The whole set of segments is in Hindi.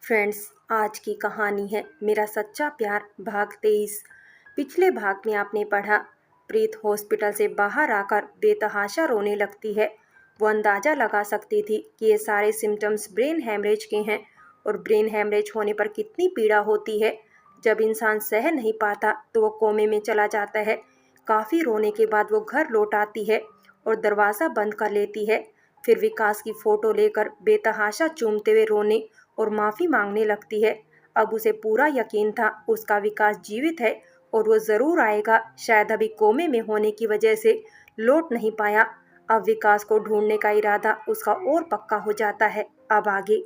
फ्रेंड्स, आज की कहानी है मेरा सच्चा प्यार भाग 23। पिछले भाग में आपने पढ़ा, प्रीत हॉस्पिटल से बाहर आकर बेतहाशा रोने लगती है। वो अंदाज़ा लगा सकती थी कि ये सारे सिम्टम्स ब्रेन हैमरेज के हैं और ब्रेन हैमरेज होने पर कितनी पीड़ा होती है। जब इंसान सह नहीं पाता तो वो कोमे में चला जाता है। काफ़ी रोने के बाद वो घर लौट आती है और दरवाज़ा बंद कर लेती है। फिर विकास की फ़ोटो लेकर बेतहाशा चूमते हुए रोने और माफ़ी मांगने लगती है। अब उसे पूरा यकीन था उसका विकास जीवित है और वो ज़रूर आएगा। शायद अभी कोमे में होने की वजह से लौट नहीं पाया। अब विकास को ढूंढने का इरादा उसका और पक्का हो जाता है। अब आगे।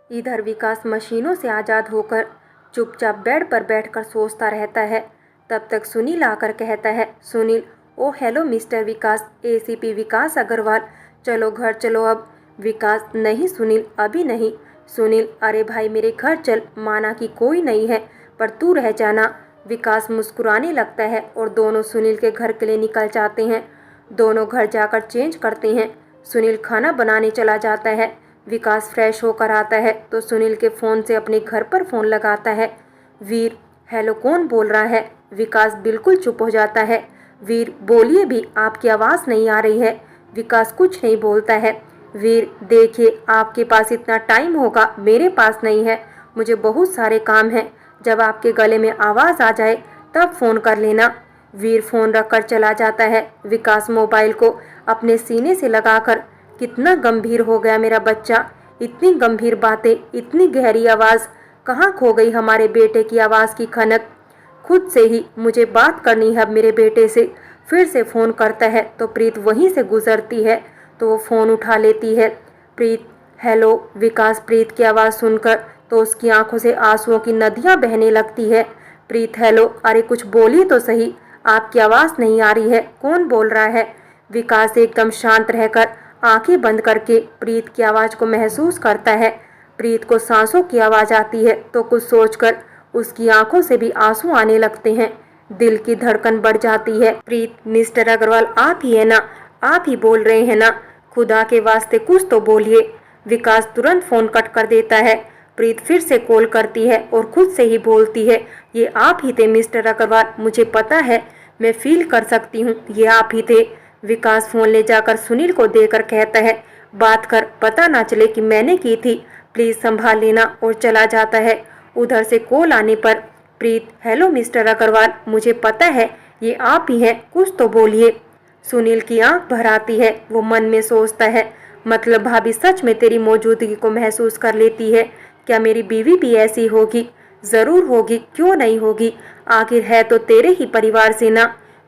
इधर विकास मशीनों से आज़ाद होकर चुपचाप बेड पर बैठकर सोचता रहता है। तब तक सुनील आकर कहता है, सुनील, ओ हेलो मिस्टर विकास, एसीपी विकास अग्रवाल, चलो घर चलो अब। विकास, नहीं सुनील, अभी नहीं। सुनील, अरे भाई मेरे घर चल, माना कि कोई नहीं है पर तू रह जाना। विकास मुस्कुराने लगता है और दोनों सुनील के घर के लिए निकल जाते हैं। दोनों घर जाकर चेंज करते हैं। सुनील खाना बनाने चला जाता है। विकास फ्रेश होकर आता है तो सुनील के फ़ोन से अपने घर पर फ़ोन लगाता है। वीर, हेलो, कौन बोल रहा है? विकास बिल्कुल चुप हो जाता है। वीर, बोलिए भी, आपकी आवाज़ नहीं आ रही है। विकास कुछ नहीं बोलता है। वीर, देखिए, आपके पास इतना टाइम होगा, मेरे पास नहीं है। मुझे बहुत सारे काम हैं। जब आपके गले में आवाज़ आ जाए तब फ़ोन कर लेना। वीर फ़ोन रखकर चला जाता है। विकास मोबाइल को अपने सीने से लगाकर, कितना गंभीर हो गया मेरा बच्चा, इतनी गंभीर बातें, इतनी गहरी आवाज़, कहाँ खो गई हमारे बेटे की आवाज़ की खनक। खुद से ही मुझे बात करनी है अब मेरे बेटे से। फिर से फ़ोन करता है तो प्रीत वहीं से गुजरती है तो वो फ़ोन उठा लेती है। प्रीत, हेलो। विकास प्रीत की आवाज़ सुनकर तो उसकी आंखों से आंसुओं की नदियाँ बहने लगती है। प्रीत, हेलो, अरे कुछ बोलिए तो सही, आपकी आवाज़ नहीं आ रही है, कौन बोल रहा है? विकास एकदम शांत रहकर आंखें बंद करके प्रीत की आवाज़ को महसूस करता है। प्रीत को सांसों की आवाज़ आती है तो कुछ सोचकर उसकी आंखों से भी आंसू आने लगते हैं। दिल की धड़कन बढ़ जाती है। प्रीत, मिस्टर अग्रवाल आप ही है ना? आप ही बोल रहे हैं ना? खुदा के वास्ते कुछ तो बोलिए। विकास तुरंत फ़ोन कट कर देता है। प्रीत फिर से कॉल करती है और खुद से ही बोलती है, ये आप ही थे मिस्टर अग्रवाल, मुझे पता है, मैं फील कर सकती हूँ, ये आप ही थे। विकास फ़ोन ले जाकर सुनील को देकर कहता है, बात कर, पता ना चले कि मैंने की थी, प्लीज़ संभाल लेना, और चला जाता है। उधर से कॉल आने पर, प्रीत, हेलो मिस्टर अग्रवाल, मुझे पता है ये आप ही हैं, कुछ तो बोलिए। सुनील की आंख भर आती है। वो मन में सोचता है, मतलब भाभी सच में तेरी मौजूदगी को महसूस कर लेती है। क्या मेरी बीवी भी ऐसी होगी? ज़रूर होगी, क्यों नहीं होगी, आखिर है तो तेरे ही परिवार से ना।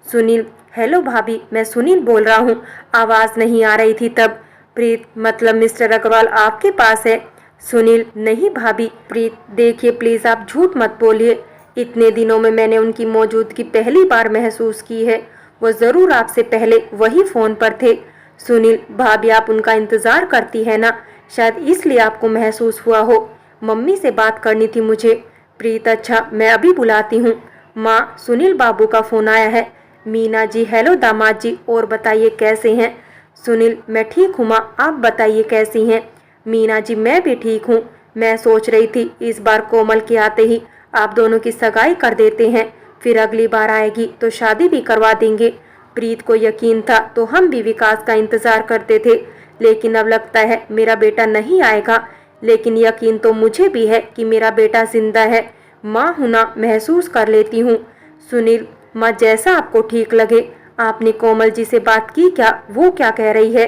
सुनील, हेलो भाभी, मैं सुनील बोल रहा हूँ, आवाज़ नहीं आ रही थी तब। प्रीत, मतलब मिस्टर अग्रवाल आपके पास है? सुनील, नहीं भाभी। प्रीत, देखिए प्लीज़ आप झूठ मत बोलिए, इतने दिनों में मैंने उनकी मौजूदगी पहली बार महसूस की है। वो ज़रूर आपसे पहले वही फ़ोन पर थे। सुनील, भाभी आप उनका इंतज़ार करती है ना, शायद इसलिए आपको महसूस हुआ हो। मम्मी से बात करनी थी मुझे। प्रीत, अच्छा मैं अभी बुलाती हूँ। माँ, सुनील बाबू का फ़ोन आया है। मीना जी, हेलो दामाद जी, और बताइए कैसे हैं? सुनील, मैं ठीक हूँ माँ, आप बताइए कैसी हैं? मीना जी, मैं भी ठीक हूँ। मैं सोच रही थी इस बार कोमल के आते ही आप दोनों की सगाई कर देते हैं, फिर अगली बार आएगी तो शादी भी करवा देंगे। प्रीत को यकीन था तो हम भी विकास का इंतज़ार करते थे, लेकिन अब लगता है मेरा बेटा नहीं आएगा। लेकिन यकीन तो मुझे भी है कि मेरा बेटा जिंदा है। माँ हूँ ना, महसूस कर लेती हूँ। सुनील, माँ जैसा आपको ठीक लगे। आपने कोमल जी से बात की क्या? वो क्या कह रही है?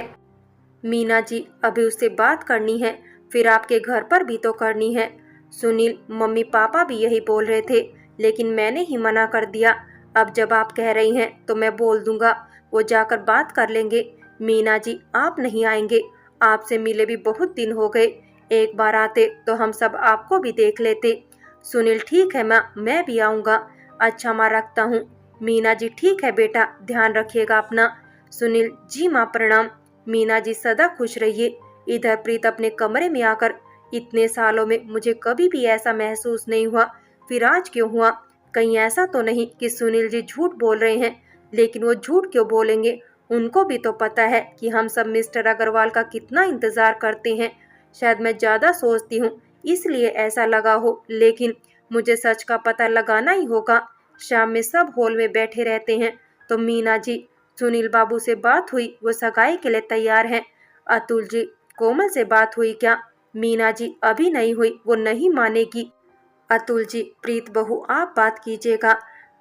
मीना जी, अभी उससे बात करनी है, फिर आपके घर पर भी तो करनी है। सुनील, मम्मी पापा भी यही बोल रहे थे, लेकिन मैंने ही मना कर दिया। अब जब आप कह रही हैं तो मैं बोल दूंगा, वो जाकर बात कर लेंगे। मीना जी, आप नहीं आएंगे? आपसे मिले भी बहुत दिन हो गए, एक बार आते तो हम सब आपको भी देख लेते। सुनील, ठीक है माँ, मैं भी आऊँगा। अच्छा माँ, रखता हूँ। मीना जी, ठीक है बेटा, ध्यान रखिएगा अपना। सुनील, जी माँ, प्रणाम। मीना जी, सदा खुश रहिए। इधर प्रीत अपने कमरे में आकर, इतने सालों में मुझे कभी भी ऐसा महसूस नहीं हुआ, फिर आज क्यों हुआ? कहीं ऐसा तो नहीं कि सुनील जी झूठ बोल रहे हैं? लेकिन वो झूठ क्यों बोलेंगे? उनको भी तो पता है कि हम सब मिस्टर अग्रवाल का कितना इंतजार करते हैं। शायद मैं ज़्यादा सोचती हूँ, इसलिए ऐसा लगा हो, लेकिन मुझे सच का पता लगाना ही होगा। शाम में सब हॉल में बैठे रहते हैं, तो मीना जी, सुनील बाबू से बात हुई, वो सगाई के लिए तैयार हैं। अतुल जी, कोमल से बात हुई क्या? मीना जी, अभी नहीं हुई, वो नहीं मानेगी। अतुल जी, प्रीत बहू आप बात कीजिएगा।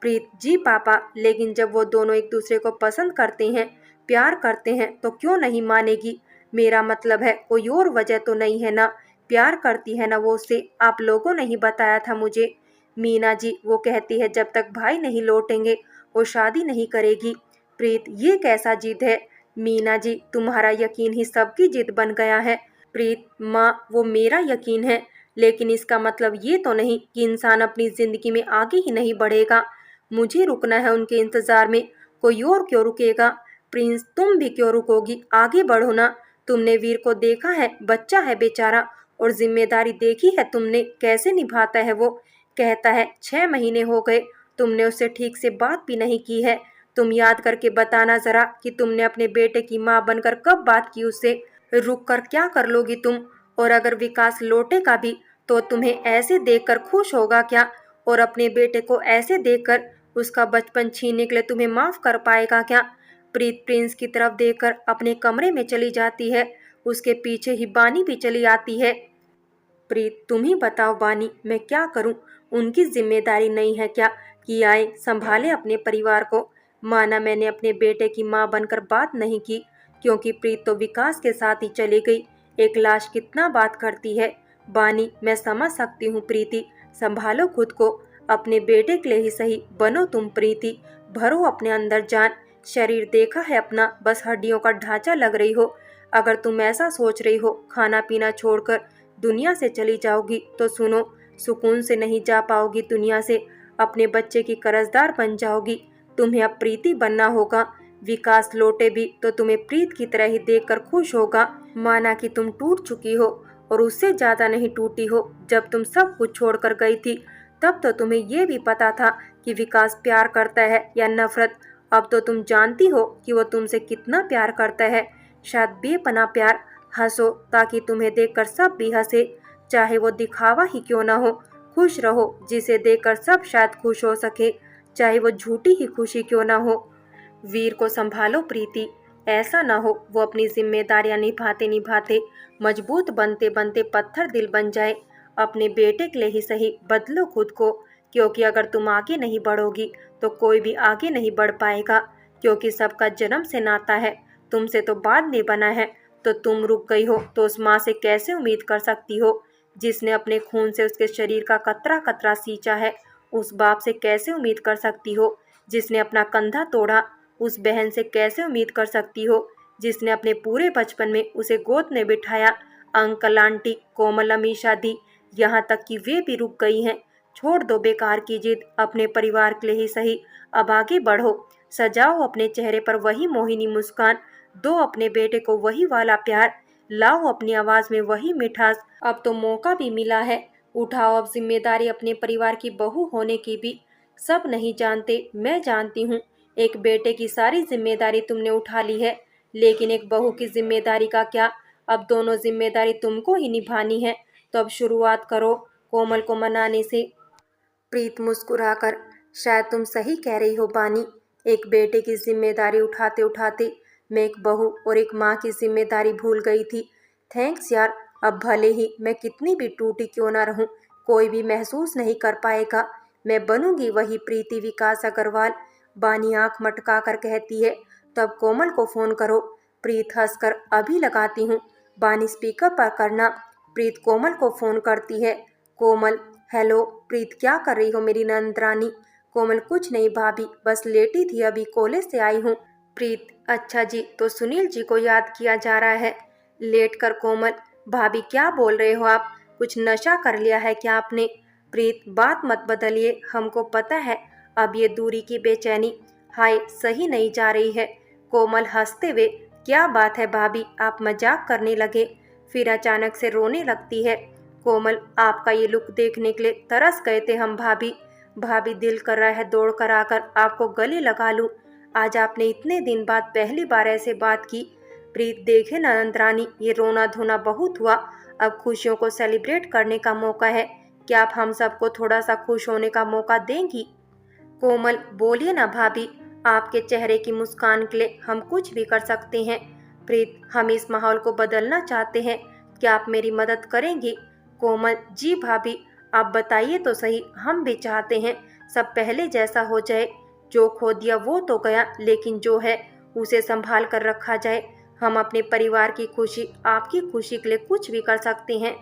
प्रीत जी पापा, लेकिन जब वो दोनों एक दूसरे को पसंद करते हैं, प्यार करते हैं, तो क्यों नहीं मानेगी? मेरा मतलब है कोई और वजह तो नहीं है ना? प्यार करती है ना वो उससे, आप लोगों ने ही बताया था मुझे। मीना जी, वो कहती है जब तक भाई नहीं लौटेंगे वो शादी नहीं करेगी। प्रीत, ये कैसा जिद है? मीना जी, तुम्हारा यकीन ही सबकी जिद बन गया है। प्रीत माँ, वो मेरा यकीन है, लेकिन इसका मतलब ये तो नहीं कि इंसान अपनी जिंदगी में आगे ही नहीं बढ़ेगा। मुझे रुकना है उनके इंतजार में, कोई और क्यों रुकेगा? प्रिंस, तुम भी क्यों रुकोगी? आगे बढ़ो ना। तुमने वीर को देखा है, बच्चा है बेचारा, और जिम्मेदारी देखी है तुमने कैसे निभाता है वो। कहता है 6 महीने हो गए, तुमने उससे ठीक से बात भी नहीं की है। तुम याद करके बताना जरा कि तुमने अपने बेटे की माँ बनकर कब बात की उससे। रुक कर क्या कर लोगी तुम? और अगर विकास लौटेगा भी तो तुम्हें ऐसे देखकर खुश होगा क्या? और अपने बेटे को ऐसे देखकर उसका बचपन छीनने के लिए तुम्हें माफ कर पाएगा क्या? प्रीत प्रिंस की तरफ देखकर अपने कमरे में चली जाती है। उसके पीछे ही बानी भी चली आती है। प्रीत, तुम ही बताओ बानी, मैं क्या करूं? उनकी जिम्मेदारी नहीं है क्या कि आए संभाले अपने परिवार को? माना मैंने अपने बेटे की मां बनकर बात नहीं की, क्योंकि प्रीत तो विकास के साथ ही चली गई। एक लाश कितना बात करती है। बानी, मैं समझ सकती हूँ प्रीति, संभालो खुद को। अपने बेटे के लिए ही सही बनो तुम प्रीति, भरो अपने अंदर जान। शरीर देखा है अपना, बस हड्डियों का ढांचा लग रही हो। अगर तुम ऐसा सोच रही हो खाना पीना छोड़कर दुनिया से चली जाओगी, तो सुनो, सुकून से नहीं जा पाओगी दुनिया से। अपने बच्चे की कर्जदार बन जाओगी। तुम्हें अब प्रीति बनना होगा। विकास लौटे भी तो तुम्हें प्रीत की तरह ही देखकर खुश होगा। माना कि तुम टूट चुकी हो, और उससे ज्यादा नहीं टूटी हो। जब तुम सब कुछ छोड़कर गई थी, तब तो तुम्हें ये भी पता था कि विकास प्यार करता है या नफरत। अब तो तुम जानती हो कि वो तुमसे कितना प्यार करता है, शायद बेपनाह प्यार। हंसो ताकि तुम्हें देखकर सब भी हंसे, चाहे वो दिखावा ही क्यों ना हो। खुश रहो, जिसे देखकर सब शायद खुश हो सके, चाहे वो झूठी ही खुशी क्यों ना हो। वीर को संभालो प्रीति, ऐसा ना हो वो अपनी जिम्मेदारियां निभाते निभाते, मजबूत बनते बनते पत्थर दिल बन जाए। अपने बेटे के लिए ही सही बदलो खुद को, क्योंकि अगर तुम आगे नहीं बढ़ोगी तो कोई भी आगे नहीं बढ़ पाएगा। क्योंकि सबका जन्म से नाता है, तुमसे तो बाद में बना है। तो तुम रुक गई हो तो उस माँ से कैसे उम्मीद कर सकती हो, जिसने अपने खून से उसके शरीर का कतरा कतरा सींचा है? उस बाप से कैसे उम्मीद कर सकती हो, जिसने अपना कंधा तोड़ा? उस बहन से कैसे उम्मीद कर सकती हो, जिसने अपने पूरे बचपन में उसे गोद में बिठाया? अंकल आंटी, कोमल अमीशा दी, यहाँ तक कि वे भी रुक गई हैं। छोड़ दो बेकार की जिद, अपने परिवार के लिए ही सही अब आगे बढ़ो। सजाओ अपने चेहरे पर वही मोहिनी मुस्कान, दो अपने बेटे को वही वाला प्यार, लाओ अपनी आवाज में वही मिठास। अब तो मौका भी मिला है, उठाओ अब जिम्मेदारी अपने परिवार की बहू होने की भी। सब नहीं जानते, मैं जानती हूँ। एक बेटे की सारी जिम्मेदारी तुमने उठा ली है, लेकिन एक बहू की जिम्मेदारी का क्या? अब दोनों जिम्मेदारी तुमको ही निभानी है। तो अब शुरुआत करो कोमल को मनाने से। प्रीत मुस्कुराकर, शायद तुम सही कह रही हो बानी। एक बेटे की जिम्मेदारी उठाते उठाते मैं एक बहू और एक माँ की जिम्मेदारी भूल गई थी। थैंक्स यार, अब भले ही मैं कितनी भी टूटी क्यों ना रहूं, कोई भी महसूस नहीं कर पाएगा। मैं बनूंगी वही प्रीति विकास अग्रवाल। बानी आंख मटका कर कहती है। तब कोमल को फोन करो। प्रीत हंसकर, अभी लगाती हूँ। बानी स्पीकर पर करना। प्रीत कोमल को फोन करती है। कोमल, हेलो। प्रीत, क्या कर रही हो मेरी नंदरानी? कोमल, कुछ नहीं भाभी, बस लेटी थी, अभी कॉलेज से आई हूँ। प्रीत, अच्छा जी, तो सुनील जी को याद किया जा रहा है। लेट कर कोमल, भाभी क्या बोल रहे हो आप? कुछ नशा कर लिया है क्या आपने? प्रीत, बात मत बदलिए, हमको पता है अब ये दूरी की बेचैनी हाय सही नहीं जा रही है। कोमल हंसते हुए, क्या बात है भाभी, आप मजाक करने लगे? फिर अचानक से रोने लगती है। कोमल, आपका ये लुक देखने के लिए तरस गए थे हम भाभी। भाभी, दिल कर रहा है दौड़ कर आकर आपको गले लगा लूं। आज आपने इतने दिन बाद पहली बार ऐसे बात की। प्रीत, देखे नंदरानी, ये रोना धोना बहुत हुआ, अब खुशियों को सेलिब्रेट करने का मौका है। क्या आप हम सबको थोड़ा सा खुश होने का मौका देंगी? कोमल, बोलिए ना भाभी, आपके चेहरे की मुस्कान के लिए हम कुछ भी कर सकते हैं। प्रीत, हम इस माहौल को बदलना चाहते हैं, क्या आप मेरी मदद करेंगी? कोमल, जी भाभी, आप बताइए तो सही, हम भी चाहते हैं सब पहले जैसा हो जाए। जो खो दिया वो तो गया, लेकिन जो है उसे संभाल कर रखा जाए। हम अपने परिवार की खुशी, आपकी खुशी के लिए कुछ भी कर सकते हैं।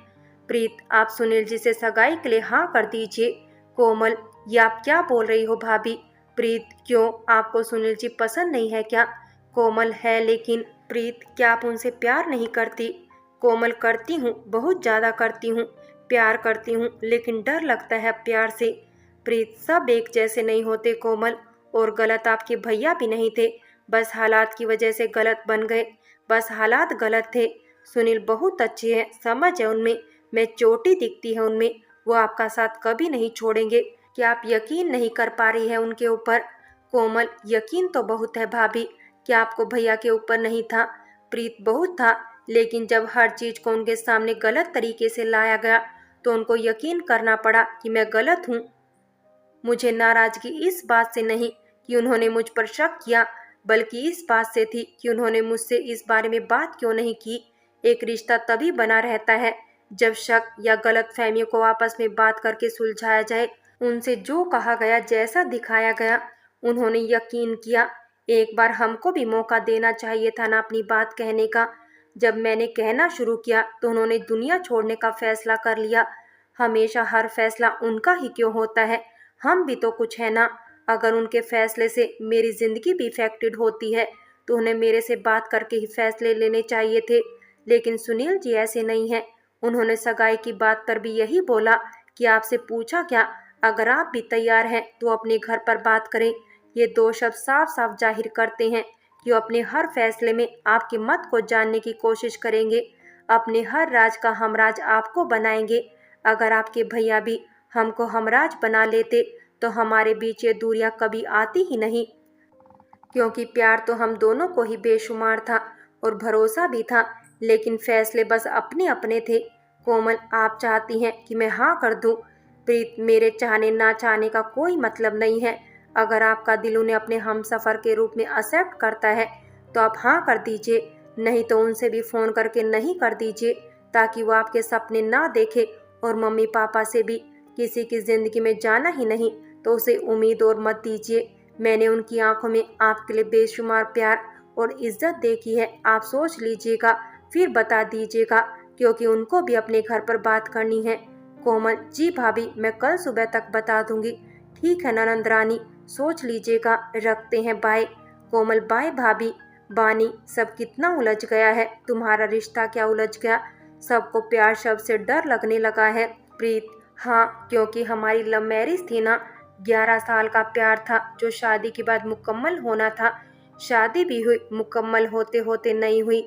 प्रीत, आप सुनील जी से सगाई के लिए हाँ कर दीजिए। कोमल, ये आप क्या बोल रही हो भाभी? प्रीत, क्यों, आपको सुनील जी पसंद नहीं है क्या? कोमल, है, लेकिन प्रीत, क्या आप उनसे प्यार नहीं करती? कोमल, करती हूँ, बहुत ज़्यादा करती हूँ, प्यार करती हूँ, लेकिन डर लगता है प्यार से। प्रीत, सब एक जैसे नहीं होते कोमल, और गलत आपके भैया भी नहीं थे, बस हालात की वजह से गलत बन गए, बस हालात गलत थे। सुनील बहुत अच्छे हैं, समझ है उनमें, मैं चोटी दिखती है उनमें, वो आपका साथ कभी नहीं छोड़ेंगे। क्या आप यकीन नहीं कर पा रही है उनके ऊपर? कोमल, यकीन तो बहुत है भाभी, क्या आपको भैया के ऊपर नहीं था? प्रीत, बहुत था, लेकिन जब हर चीज को उनके सामने गलत तरीके से लाया गया तो उनको यकीन करना पड़ा कि मैं गलत हूँ। मुझे नाराजगी इस बात से नहीं कि उन्होंने मुझ पर शक किया, बल्कि इस बात से थी कि उन्होंने मुझसे इस बारे में बात क्यों नहीं की। एक रिश्ता तभी बना रहता है जब शक या गलतफहमियों को आपस में बात करके सुलझाया जाए। उनसे जो कहा गया, जैसा दिखाया गया, उन्होंने यकीन किया। एक बार हमको भी मौका देना चाहिए था ना अपनी बात कहने का। जब मैंने कहना शुरू किया तो उन्होंने दुनिया छोड़ने का फैसला कर लिया। हमेशा हर फैसला उनका ही क्यों होता है? हम भी तो कुछ है ना। अगर उनके फैसले से मेरी जिंदगी भी इफेक्टेड होती है तो उन्हें मेरे से बात करके ही फैसले लेने चाहिए थे, लेकिन सुनील जी ऐसे नहीं हैं। उन्होंने सगाई की बात पर भी यही बोला कि आपसे पूछा क्या, अगर आप भी तैयार हैं तो अपने घर पर बात करें। ये दो शब्द साफ साफ जाहिर करते हैं कि वो अपने हर फैसले में आपके मत को जानने की कोशिश करेंगे, अपने हर राज का हमराज आपको बनाएंगे। अगर आपके भैया भी हमको हमराज बना लेते तो हमारे बीच ये दूरियां कभी आती ही नहीं, क्योंकि प्यार तो हम दोनों को ही बेशुमार था और भरोसा भी था, लेकिन फैसले बस अपने अपने थे। कोमल, आप चाहती हैं कि मैं हाँ कर दूं? प्रीत, मेरे चाहने ना चाहने का कोई मतलब नहीं है। अगर आपका दिल उन्हें अपने हमसफर के रूप में एक्सेप्ट करता है तो आप हाँ कर दीजिए, नहीं तो उनसे भी फ़ोन करके नहीं कर दीजिए, ताकि वो आपके सपने ना देखे। और मम्मी पापा से भी किसी की ज़िंदगी में जाना ही नहीं तो उसे उम्मीद और मत दीजिए। मैंने उनकी आंखों में आपके लिए बेशुमार प्यार और इज्जत देखी है। आप सोच लीजिएगा, फिर बता दीजिएगा, क्योंकि उनको भी अपने घर पर बात करनी है। कोमल, जी भाभी, मैं कल सुबह तक बता दूंगी। ठीक है ननंद रानी, सोच लीजिएगा, रखते हैं, बाय। कोमल, बाय भाभी। बानी, सब कितना उलझ गया है, तुम्हारा रिश्ता क्या उलझ गया, सबको प्यार शब्द से डर लगने लगा है। प्रीत, हाँ, क्योंकि हमारी लव मैरिज थी ना, 11 साल का प्यार था जो शादी के बाद मुकम्मल होना था। शादी भी हुई, मुकम्मल होते होते नहीं हुई।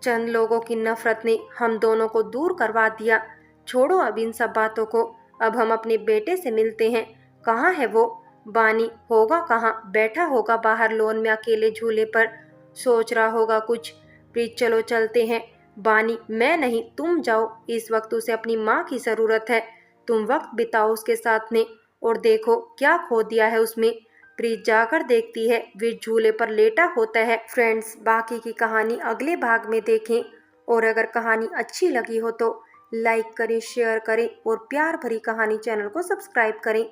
चंद लोगों की नफरत ने हम दोनों को दूर करवा दिया। छोड़ो अब इन सब बातों को, अब हम अपने बेटे से मिलते हैं। कहाँ है वो? बानी, होगा कहाँ, बैठा होगा बाहर लॉन में अकेले झूले पर, सोच रहा होगा कुछ। प्लीज चलो चलते हैं। बानी, मैं नहीं, तुम जाओ, इस वक्त उसे अपनी माँ की ज़रूरत है, तुम वक्त बिताओ उसके साथ में, और देखो क्या खो दिया है उसमें। प्रीत जाकर देखती है वे झूले पर लेटा होता है। फ्रेंड्स, बाकी की कहानी अगले भाग में देखें, और अगर कहानी अच्छी लगी हो तो लाइक करें, शेयर करें और प्यार भरी कहानी चैनल को सब्सक्राइब करें।